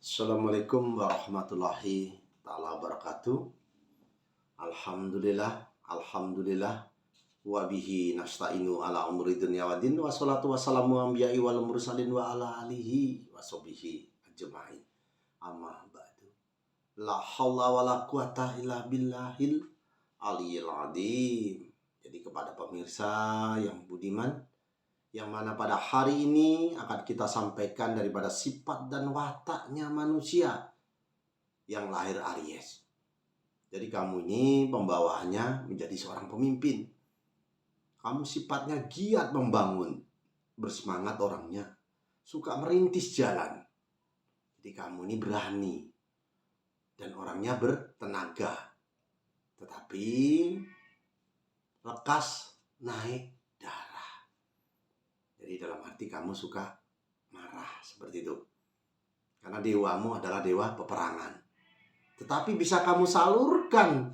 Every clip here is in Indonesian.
Assalamualaikum warahmatullahi taala wabarakatuh. Alhamdulillah, wa bihi nasta'inu ala umuri dunya waddin, wassalatu wassalamu anbiya'i wal mursalin wa ala alihi wa sahbihi ajma'in. Amma ba'du. La haula wa la quwata illa billahil aliyil azim. Jadi kepada pemirsa yang budiman, yang mana pada hari ini akan kita sampaikan daripada sifat dan wataknya manusia yang lahir Aries. Jadi kamu ini pembawaannya menjadi seorang pemimpin. Kamu sifatnya giat membangun, bersemangat orangnya, suka merintis jalan. Jadi kamu ini berani dan orangnya bertenaga, tetapi lekas naik darah. Jadi dalam arti kamu suka marah seperti itu. Karena dewamu adalah dewa peperangan. Tetapi bisa kamu salurkan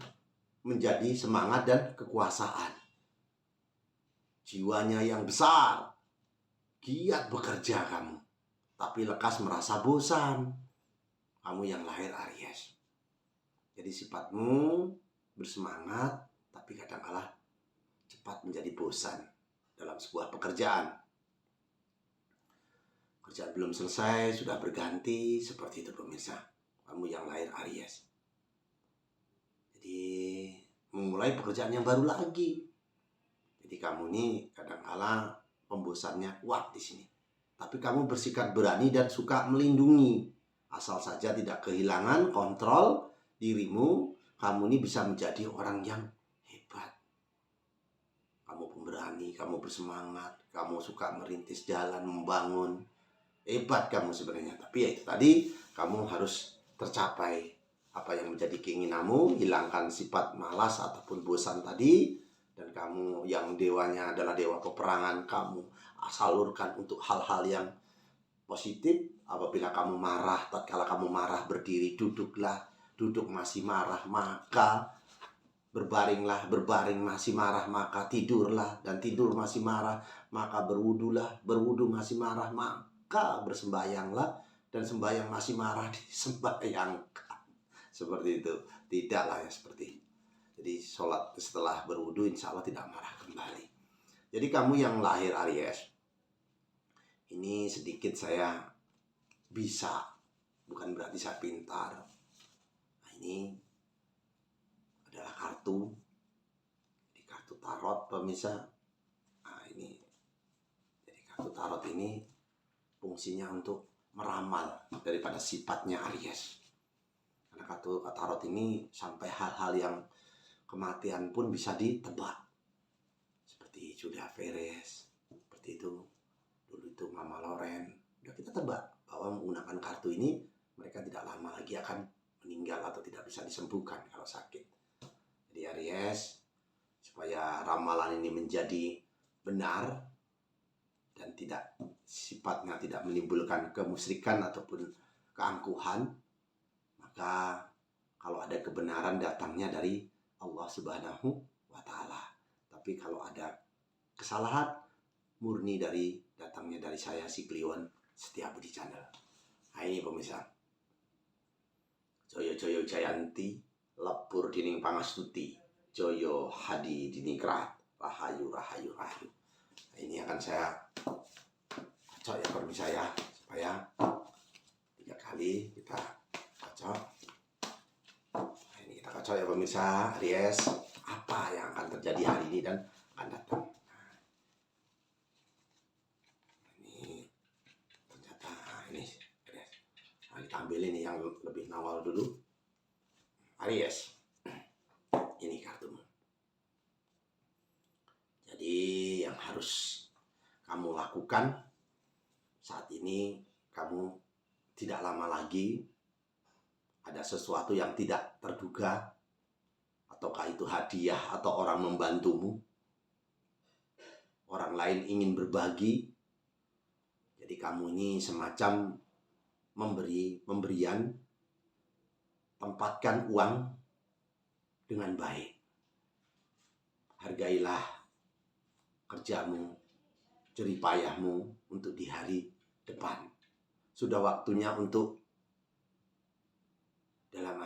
menjadi semangat dan kekuasaan. Jiwanya yang besar, giat bekerja kamu, tapi lekas merasa bosan. Kamu yang lahir Aries. Jadi sifatmu bersemangat, tapi kadang-kala cepat menjadi bosan dalam sebuah pekerjaan. Kerjaan belum selesai, sudah berganti, seperti itu pemirsa. Kamu yang lahir Aries. Jadi memulai pekerjaan yang baru lagi. Jadi kamu ini kadang-kala pembosannya kuat di sini. Tapi kamu bersikap berani dan suka melindungi. Asal saja tidak kehilangan kontrol dirimu, kamu ini bisa menjadi orang yang hebat. Kamu pemberani, kamu bersemangat, kamu suka merintis jalan, membangun. Hebat kamu sebenarnya. Tapi ya itu tadi, kamu harus tercapai apa yang menjadi keinginanmu, hilangkan sifat malas ataupun bosan tadi, dan kamu yang dewanya adalah dewa peperangan, kamu salurkan untuk hal-hal yang positif. Apabila kamu marah, tatkala kamu marah berdiri, duduklah. Duduk masih marah, maka berbaringlah. Berbaring masih marah, maka tidurlah. Dan tidur masih marah, maka berwudulah. Berwudu masih marah, maka bersembayanglah. Dan sembayang masih marah, disembayangkan. Seperti itu. Tidaklah ya seperti itu. Jadi sholat setelah berwudu insya Allah tidak marah kembali. Jadi kamu yang lahir Aries, ini sedikit saya bisa, bukan berarti saya pintar. Nah, ini adalah kartu. Di kartu tarot pemirsa. Nah ini, jadi kartu tarot ini fungsinya untuk meramal daripada sifatnya Aries. Karena kartu tarot ini sampai hal-hal yang kematian pun bisa ditebak. Seperti Julia Perez, seperti itu. Dulu itu Mama Loren. Udah kita tebak bahwa menggunakan kartu ini mereka tidak lama lagi akan meninggal atau tidak bisa disembuhkan kalau sakit. Jadi Aries, supaya ramalan ini menjadi benar dan tidak sifatnya tidak menimbulkan kemusyrikan ataupun keangkuhan, maka kalau ada kebenaran datangnya dari Allah Subhanahu wa Ta'ala. Tapi kalau ada kesalahan, murni datangnya dari saya, si Kliwon Setiabudi Channel. Nah ini pemirsa. Joyo Joyo Jayanti, Lepur Dining Pangastuti, Joyo Hadi Diningrat, Rahayu Rahayu Rahayu. Nah, ini akan saya cocok ya pemirsa ya, supaya 3 kali kita cocok. Nah, ini kita cocok ya pemirsa Aries, apa yang akan terjadi hari ini dan akan datang. Kita ambil ini yang lebih nawal dulu. Aries, ini kartumu. Jadi yang harus kamu lakukan saat ini, kamu tidak lama lagi ada sesuatu yang tidak terduga, ataukah itu hadiah atau orang membantumu, orang lain ingin berbagi. Jadi kamu ini semacam pemberian, tempatkan uang dengan baik. Hargailah kerjamu, jerih payahmu untuk di hari depan. Sudah waktunya untuk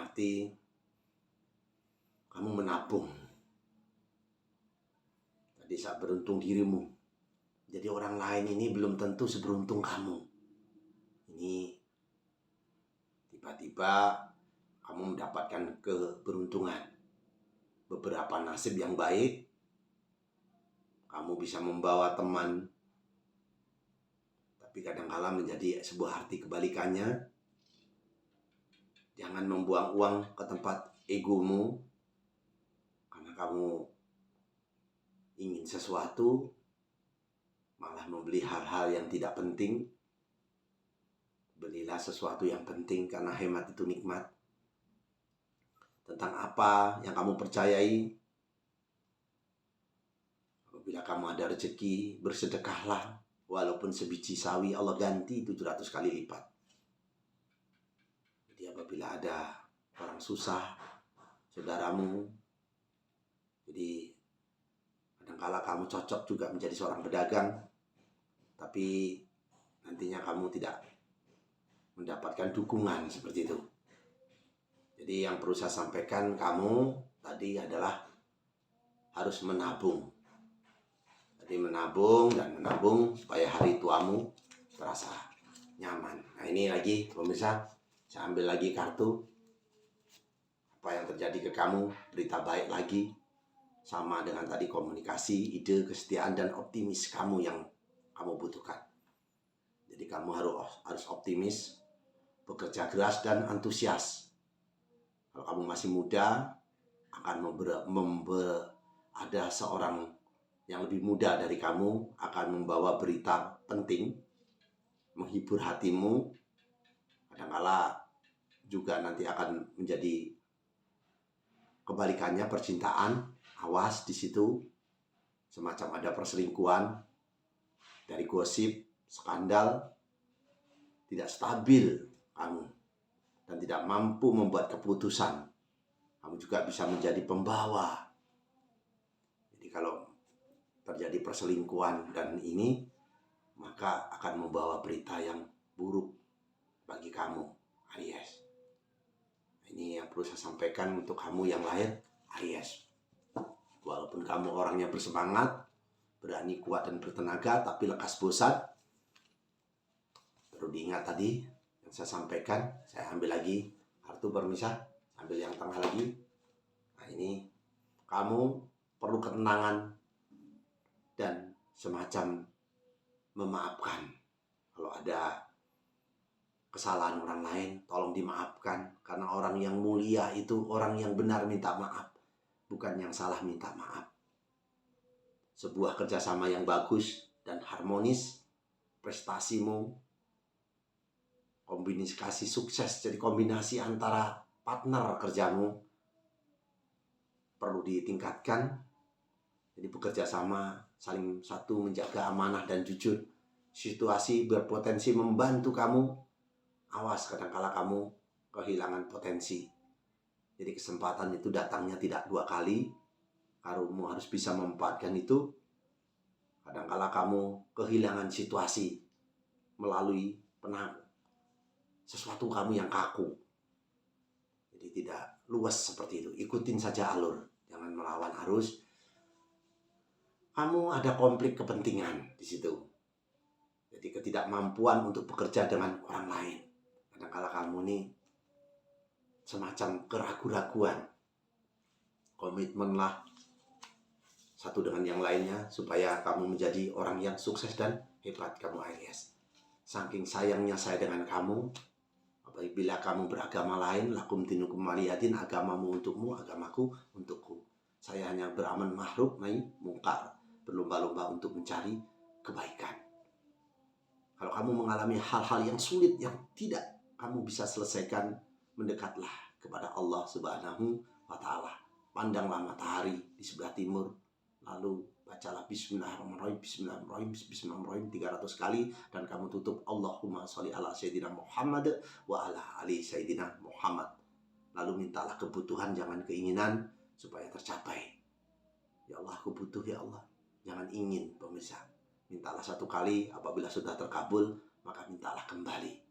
arti kamu menabung. Tadi saat beruntung dirimu. Jadi orang lain ini belum tentu seberuntung kamu. Ini tiba-tiba kamu mendapatkan keberuntungan. Beberapa nasib yang baik, kamu bisa membawa teman. Tapi kadang-kala menjadi sebuah arti kebalikannya. Jangan membuang uang ke tempat egomu. Karena kamu ingin sesuatu, malah membeli hal-hal yang tidak penting. Belilah sesuatu yang penting karena hemat itu nikmat. Tentang apa yang kamu percayai. Apabila kamu ada rezeki, bersedekahlah. Walaupun sebiji sawi Allah ganti 700 kali lipat. Jadi apabila ada orang susah, saudaramu, jadi kadangkala kamu cocok juga menjadi seorang pedagang, tapi nantinya kamu tidak mendapatkan dukungan seperti itu. Jadi yang perlu saya sampaikan kamu tadi adalah harus menabung. Jadi menabung dan menabung supaya hari tuamu terasa nyaman. Nah ini lagi pemirsa, saya ambil lagi kartu. Apa yang terjadi ke kamu, berita baik lagi. Sama dengan tadi komunikasi, ide, kesetiaan, dan optimis kamu yang kamu butuhkan. Jadi kamu harus optimis, bekerja keras, dan antusias. Kalau kamu masih muda, akan ada seorang yang lebih muda dari kamu akan membawa berita penting, menghibur hatimu. Kadang-kala juga nanti akan menjadi kebalikannya percintaan. Awas di situ, semacam ada perselingkuhan dari gosip, skandal, tidak stabil kamu dan tidak mampu membuat keputusan. Kamu juga bisa menjadi pembawa. Jadi kalau terjadi perselingkuhan dan ini, maka akan membawa berita yang buruk bagi kamu, Aries. Ini yang perlu saya sampaikan untuk kamu yang lahir Aries. Walaupun kamu orangnya bersemangat, berani, kuat, dan bertenaga, tapi lekas bosan. Perlu diingat tadi yang saya sampaikan. Saya ambil lagi kartu permisah, ambil yang tengah lagi. Nah ini, kamu perlu ketenangan dan semacam memaafkan. Kalau ada kesalahan orang lain, tolong dimaafkan. Karena orang yang mulia itu orang yang benar minta maaf, bukan yang salah minta maaf. Sebuah kerjasama yang bagus dan harmonis, prestasimu, kombinasi sukses, jadi kombinasi antara partner kerjamu perlu ditingkatkan. Jadi bekerja sama, saling satu menjaga amanah dan jujur. Situasi berpotensi membantu kamu. Awas kadangkala kamu kehilangan potensi. Jadi kesempatan itu datangnya tidak 2 kali. Kamu harus bisa memanfaatkan itu. Kadangkala kamu kehilangan situasi melalui sesuatu kamu yang kaku. Jadi tidak luas seperti itu. Ikutin saja alur, jangan melawan arus. Kamu ada konflik kepentingan di situ. Jadi ketidakmampuan untuk bekerja dengan orang lain. Kadangkala kamu ini semacam keraguan-raguan. Komitmenlah satu dengan yang lainnya supaya kamu menjadi orang yang sukses dan hebat kamu Aries. Saking sayangnya saya dengan kamu, apabila kamu beragama lain, lakum dinukum waliyadin, agamamu untukmu, agamaku untukku. Saya hanya beramal ma'ruf nahi mungkar, berlomba-lomba untuk mencari kebaikan. Kalau kamu mengalami hal-hal yang sulit yang tidak kamu bisa selesaikan, mendekatlah kepada Allah Subhanahu wa Ta'ala. Pandanglah matahari di sebelah timur, lalu bacalah bismillahirrahmanirrahim, bismillahirrahmanirrahim, bismillahirrahmanirrahim 300 kali, dan kamu tutup Allahumma sholli ala sayyidina Muhammad wa ala ali sayyidina Muhammad. Lalu mintalah kebutuhan, jangan keinginan, supaya tercapai. Ya Allah, aku butuh ya Allah. Jangan ingin, pemirsa. Mintalah 1 kali, apabila sudah terkabul, maka mintalah kembali.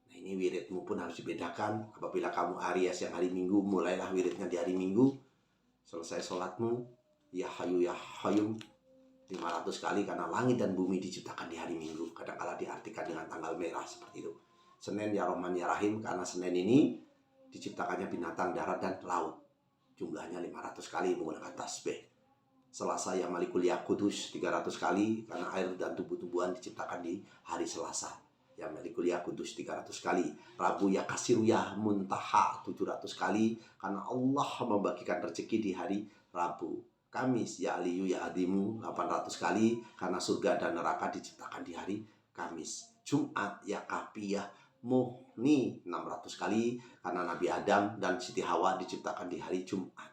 Nah ini wiridmu pun harus dibedakan. Apabila kamu Aries yang hari Minggu, mulailah wiridnya di hari Minggu. Selesai sholatmu, ya hayu ya hayum 500 kali, karena langit dan bumi diciptakan di hari Minggu. Kadang-kala diartikan dengan tanggal merah seperti itu. Senin ya Rahman ya Rahim, karena Senin ini diciptakannya binatang darat dan laut. Jumlahnya 500 kali menggunakan tasbih. Selasa ya Malikul ya Kudus 300 kali, karena air dan tumbuh-tumbuhan diciptakan di hari Selasa. Ya Malikul ya Kudus 300 kali. Rabu ya Kasiru ya Muntaha 700 kali, karena Allah membagikan rezeki di hari Rabu. Kamis ya Aliyu ya Adimu 800 kali, karena surga dan neraka diciptakan di hari Kamis. Jumat ya Kapi ya Muhni 600 kali, karena Nabi Adam dan Siti Hawa diciptakan di hari Jumat.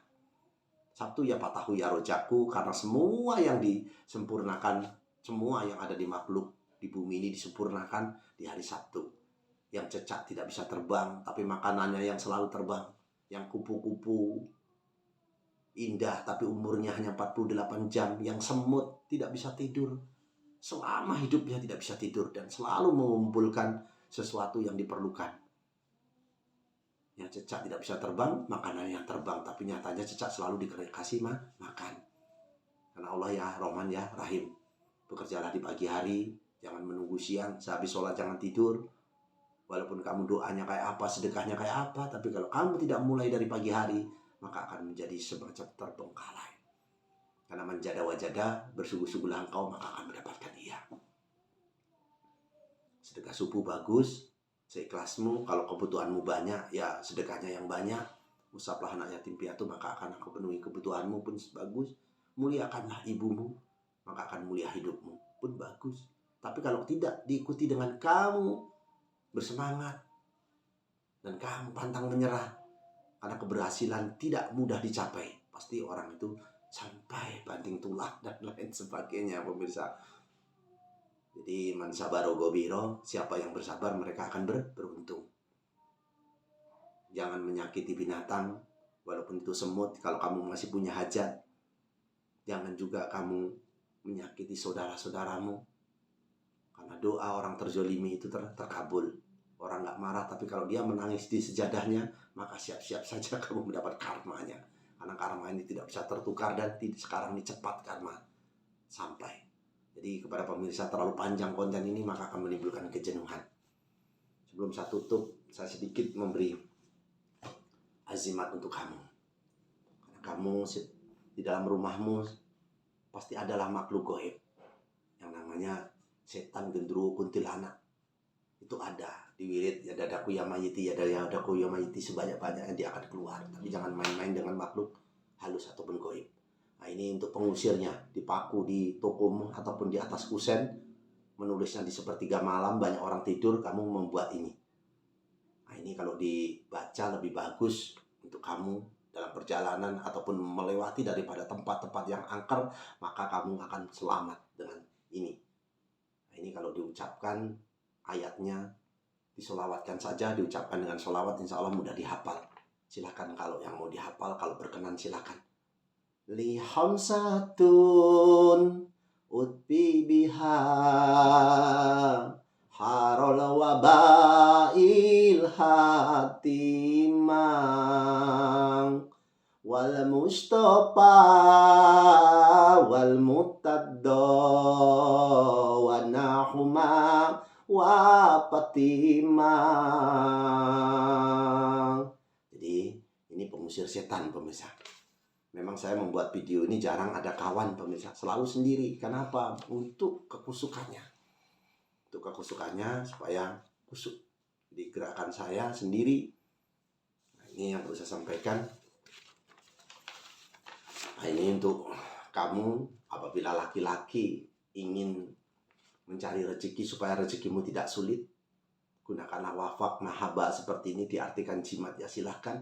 Sabtu ya Patahu ya Rojaku, karena semua yang disempurnakan, semua yang ada di makhluk di bumi ini disempurnakan di hari Sabtu. Yang cecak tidak bisa terbang, tapi makanannya yang selalu terbang. Yang kupu-kupu indah, tapi umurnya hanya 48 jam. Yang semut tidak bisa tidur, selama hidupnya tidak bisa tidur, dan selalu mengumpulkan sesuatu yang diperlukan. Yang cecak tidak bisa terbang, makanannya yang terbang, tapi nyatanya cecak selalu dikasih makan. Karena Allah ya Rahman ya Rahim. Bekerjalah di pagi hari, jangan menunggu siang. Sehabis sholat jangan tidur. Walaupun kamu doanya kayak apa, sedekahnya kayak apa, tapi kalau kamu tidak mulai dari pagi hari, maka akan menjadi semacam terbengkalai. Karena menjada wajada, bersungguh-sungguhlah engkau, maka akan mendapatkan ia. Sedekah subuh bagus, seikhlasmu. Kalau kebutuhanmu banyak, ya sedekahnya yang banyak. Usaplah anak yatim piatu, maka akan aku penuhi kebutuhanmu pun bagus. Muliakanlah ibumu, maka akan mulia hidupmu pun bagus. Tapi kalau tidak diikuti dengan kamu bersemangat dan kamu pantang menyerah, karena keberhasilan tidak mudah dicapai, pasti orang itu sampai banting tulang dan lain sebagainya, pemirsa. Jadi man sabaro gobiro, siapa yang bersabar mereka akan beruntung. Jangan menyakiti binatang, walaupun itu semut. Kalau kamu masih punya hajat, jangan juga kamu menyakiti saudara-saudaramu, karena doa orang terzolimi itu terkabul. Orang gak marah, tapi kalau dia menangis di sejadahnya, maka siap-siap saja kamu mendapat karmanya. Karena karma ini tidak bisa tertukar, dan sekarang ini cepat karma sampai. Jadi kepada pemirsa, terlalu panjang konten ini maka akan menimbulkan kejenuhan. Sebelum saya tutup, saya sedikit memberi azimat untuk kamu. Karena kamu di dalam rumahmu pasti adalah makhluk gaib yang namanya setan, gendruwo, kuntilanak. Itu ada di wirid, ya dadaku ya mayiti, ya dadaku ya mayiti, sebanyak-banyaknya dia akan keluar. Tapi jangan main-main dengan makhluk halus ataupun gaib. Nah, ini untuk pengusirnya, dipaku di tokomu ataupun di atas kusen, menulisnya di sepertiga malam, banyak orang tidur, kamu membuat ini. Nah, ini kalau dibaca lebih bagus untuk kamu dalam perjalanan ataupun melewati daripada tempat-tempat yang angker, maka kamu akan selamat dengan ini. Nah, ini kalau diucapkan ayatnya, disolawatkan saja, diucapkan dengan solawat, insya Allah mudah dihafal. Silakan kalau yang mau dihafal, kalau berkenan silakan. Li hamsatun utbi biha harol wabail hatimang wal mustafa wal mutaddo wa nahuma wa patimang. Jadi ini pengusir setan, pemirsa. Memang saya membuat video ini jarang ada kawan, pemirsa, selalu sendiri. Kenapa? Untuk kekusukannya. Untuk kekusukannya supaya kusuk. Di gerakan saya sendiri. Nah, ini yang perlu saya sampaikan. Nah, ini untuk kamu, apabila laki-laki ingin mencari rezeki supaya rezekimu tidak sulit, gunakanlah wafak mahaba seperti ini, diartikan jimat, ya silahkan.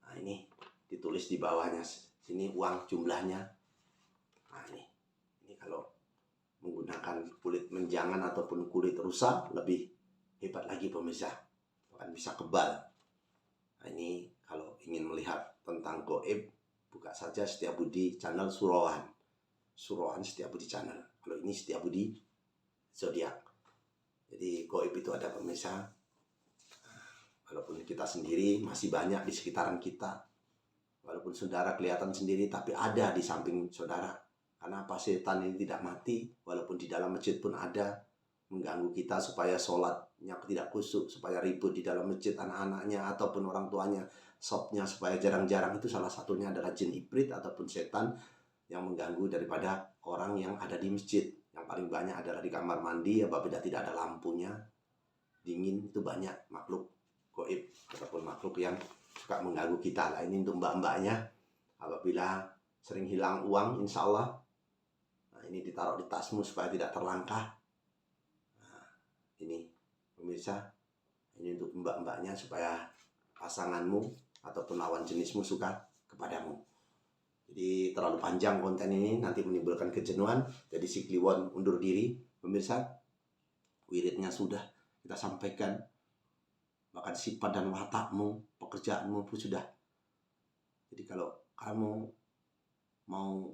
Nah, ini ditulis di bawahnya, sini uang jumlahnya. Nah, ini kalau menggunakan kulit menjangan ataupun kulit rusa lebih hebat lagi, pemirsa, bahkan bisa kebal. Nah, ini kalau ingin melihat tentang gaib, buka saja Setiabudi channel Suroan Setiabudi channel. Kalau ini Setiabudi zodiak. Jadi gaib itu ada, pemirsa, Walaupun kita sendiri masih banyak di sekitaran kita. Walaupun saudara kelihatan sendiri, tapi ada di samping saudara. Karena apa? Setan ini tidak mati, walaupun di dalam masjid pun ada, mengganggu kita supaya sholatnya tidak khusyuk, supaya ribut di dalam masjid anak-anaknya ataupun orang tuanya, shopnya supaya jarang-jarang. Itu salah satunya adalah jin ibrit ataupun setan yang mengganggu daripada orang yang ada di masjid. Yang paling banyak adalah di kamar mandi, apabila tidak ada lampunya, dingin, itu banyak makhluk goib ataupun makhluk yang suka mengganggu kita. Lah ini untuk mbak-mbaknya, apabila sering hilang uang, insya Allah, nah ini ditaruh di tasmu supaya tidak terlangkah. Nah, ini pemirsa, ini untuk mbak-mbaknya supaya pasanganmu ataupun lawan jenismu suka kepadamu. Jadi terlalu panjang konten ini, nanti menimbulkan kejenuhan. Jadi si Kliwon undur diri, pemirsa. Wiridnya sudah kita sampaikan, bahkan sifat dan watakmu, pekerjaanmu pun sudah. Jadi kalau kamu mau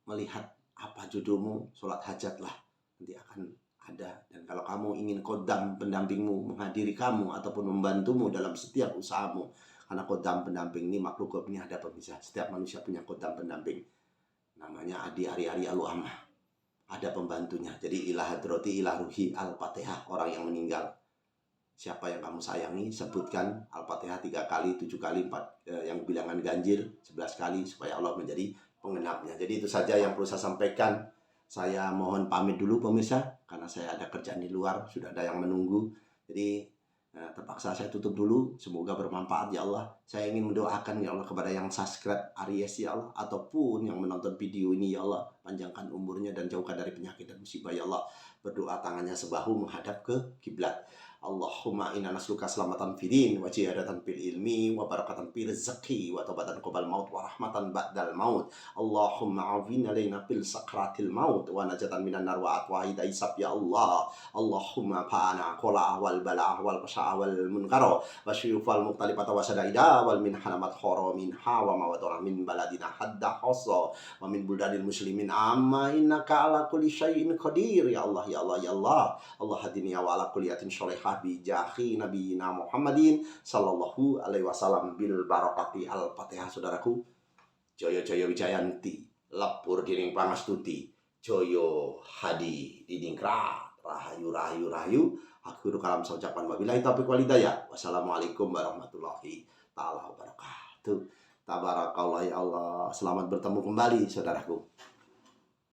melihat apa judulmu, sholat hajatlah, nanti akan ada. Dan kalau kamu ingin kodam pendampingmu menghadiri kamu ataupun membantumu dalam setiap usahamu, karena kodam pendamping ini makhluk goib ini ada, pemirsa. Setiap manusia punya kodam pendamping, namanya Adi Ari Alu Amah. Ada pembantunya. Jadi ilah hadrati ilah ruhi al-fatihah, orang yang meninggal. Siapa yang kamu sayangi, sebutkan Al-Fatihah 3 kali, 7 kali, 4 yang bilangan ganjil 11 kali, supaya Allah menjadi pengenapnya. Jadi itu saja yang perlu saya sampaikan. Saya mohon pamit dulu pemirsa, karena saya ada kerjaan di luar, sudah ada yang menunggu. Jadi terpaksa saya tutup dulu. Semoga bermanfaat ya Allah. Saya ingin mendoakan ya Allah kepada yang subscribe Aries ya Allah, ataupun yang menonton video ini ya Allah, panjangkan umurnya dan jauhkan dari penyakit dan musibah ya Allah. Berdoa tangannya sebahu menghadap ke kiblat. Allahumma inna nasluka selamatan fidin wa jihadatan fil ilmi wa barakatan fil rezeki wa taubatan qabal maut wa rahmatan ba'dal maut. Allahumma afina alaina fil sakratil maut wa najatan minan nar wa atwahida isab ya Allah. Allahumma fa'ana qala wal bala wal qasha wal munkara wa syufal muqtalifata wa sadaida wal min hanamat kharamin hawa mawadara min baladina hadda hasa wa min buldadil muslimin amma innaka ala kulli syai'in qadir ya Allah ya Allah ya Allah. Allah hadini wa ala kulliyatin sholihah bi jahi nabiyina Muhammadin sallallahu alaihi wasallam bil barakati al-Fatihah. Saudaraku, Joyo Joyo Wijayanti, lepur dining pangastuti, Joyo hadi didingkrat, rahayu rahayu rahayu. Akhirul kalam saucapan wabillahi taufiq wal hidayah. Wassalamualaikum warahmatullahi taala wabarakatuh. Tabarakallah ya Allah. Selamat bertemu kembali saudaraku.